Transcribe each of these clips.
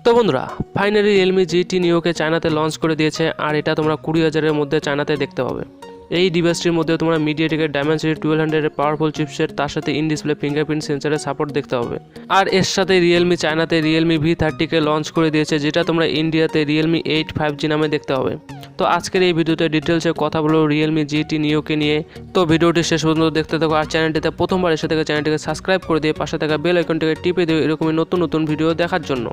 তো বন্ধুরা finally Realme GT Neo কে চায়নাতে লঞ্চ করে দিয়েছে আর এটা তোমরা 20,000 এর মধ্যে চায়নাতে দেখতে পাবে। এই ডিভাইসটির মধ্যে তোমরা মিডিয়াটেকের Dimensity 1200 এর পাওয়ারফুল চিপসেট তার সাথে ইন ডিসপ্লে ফিঙ্গারপ্রিন্ট সেন্সরের সাপোর্ট দেখতে পাবে। আর এর সাথে Realme চায়নাতে Realme V30 কে লঞ্চ করে দিয়েছে, যেটা তোমরা ইন্ডিয়াতে Realme 8 5G নামে দেখতে পাবে। তো আজকের এই ভিডিওতে ডিটেলসে কথা বলবো Realme GT Neo কে নিয়ে। তো ভিডিওটি শেষ পর্যন্ত দেখতে থাকো আর চ্যানেলটিতে প্রথমবার এসে থেকে চ্যানেলটিকে সাবস্ক্রাইব করে দিয়ে পাশে থাকা বেল আইকনটিকে টিপে দিও এরকমই নতুন নতুন ভিডিও দেখার জন্য।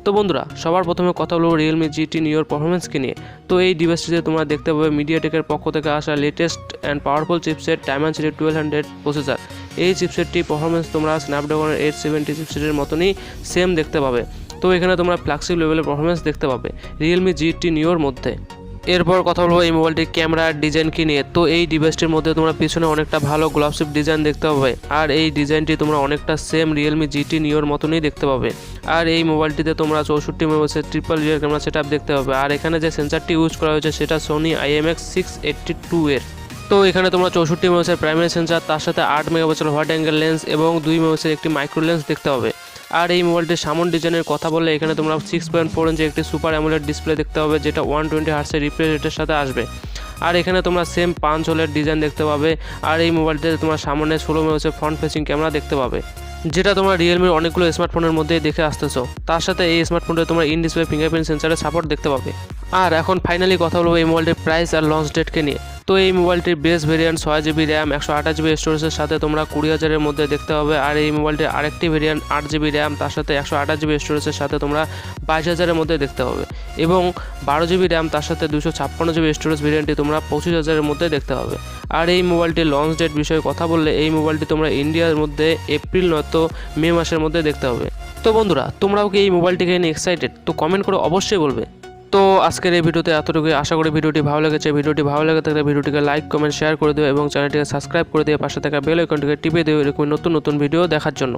তো বন্ধুরা সবার প্রথমে কথা বলবো Realme GT Neo এর পারফরমেন্সকে নিয়ে। তো এই ডিভাইসটিতে তোমরা দেখতে পাবে মিডিয়াটেকের পক্ষ থেকে আসা latest and powerful chipset Dimensity 1200 processor. এই চিপসেটটি পারফরমেন্স তোমরা স্ন্যাপড্রাগনের 870 চিপসেটের মতনই সেম দেখতে পাবে। তো এখানে তোমরা ফ্ল্যাগশিপ লেভেলের পারফরমেন্স দেখতে পাবে Realme GT Neo এর মধ্যে। এরপর কথা বলবো এই মোবাইলটির ক্যামেরা ডিজাইনকে নিয়ে। তো এই ডিভাইসটির মধ্যে তোমরা পিছনে অনেকটা ভালো গ্লাভশিপ ডিজাইন দেখতে পাবে আর এই ডিজাইনটি তোমরা অনেকটা সেম Realme GT Neo এর মতনই দেখতে পাবে। আর এই মোবাইলটিতে তোমরা 64 megapixel triple rear camera setup দেখতে পাবে। আর এখানে যে সেন্সরটি ইউজ করা হয়েছে সেটা Sony IMX682 এর। তো এখানে তোমরা 64 মেগাপিক্সেল প্রাইমারি সেন্সর তার সাথে 8 মেগাপিক্সেল হোয়াইড অ্যাঙ্গেল লেন্স এবং 2 মেগাপিক্সেল একটি মাইক্রো লেন্স দেখতে পাবে। আর এই মোবাইলটির সামন ডিজাইনের কথা বললে এখানে তোমরা 6.4 ইঞ্চি একটি সুপার অ্যামোলেড ডিসপ্লে দেখতে পাবে, যেটা 120 হার্টজের রিফ্রেশ রেটের সাথে আসবে। আর এখানে তোমরা সেম 5 হোলের ডিজাইন দেখতে পাবে। আর এই মোবাইলটিতে তোমরা সামনে 16 মেগাপিক্সেল ফ্রন্ট ফেসিং ক্যামেরা দেখতে পাবে, যেটা তোমরা Realme অনেকগুলো স্মার্টফোনের মধ্যেই দেখে আসতেছো। তার সাথে এই স্মার্টফোনটা তোমরা ইন ডিসপ্লে ফিঙ্গারপ্রিন্ট সেন্সরের সাপোর্ট দেখতে পাবে। আর এখন ফাইনালি কথা বলবো এই মোবাইলটির প্রাইস আর লঞ্চ ডেটকে নিয়ে। তো এই মোবাইলটির base variant 6GB RAM 128GB স্টোরেজের সাথে তোমরা 20,000 এর মধ্যে দেখতে পাবে। আর এই মোবাইলটির আরেকটি ভেরিয়েন্ট 8GB র্যাম তার সাথে 128GB স্টোরেজের সাথে তোমরা 22,000 এর মধ্যে দেখতে পাবে। এবং 12GB র্যাম তার সাথে 256GB স্টোরেজ ভেরিয়েন্টটি তোমরা 25,000 এর মধ্যে দেখতে পাবে। আর এই মোবাইলটির লঞ্চ ডেট বিষয়ে কথা বললে এই মোবাইলটি তোমরা ইন্ডিয়ার মধ্যে এপ্রিল নয়তো মে মাসের মধ্যে দেখতে হবে। তো বন্ধুরা তোমরাও কি এই মোবাইলটিকে নিয়ে এক্সাইটেড? তো কমেন্ট করে অবশ্যই বলবে। তো আজকের এই ভিডিওতে এতটুকুই। আশা করি ভিডিওটি ভালো লেগেছে। ভিডিওটি ভালো লেগে থাকলে ভিডিওটিকে লাইক কমেন্ট শেয়ার করে দিও এবং চ্যানেলটিকে সাবস্ক্রাইব করে দিয়ে পাশে থাকা বেল আইকনটিকে টিপে দিও এরকম নতুন নতুন ভিডিও দেখার জন্য।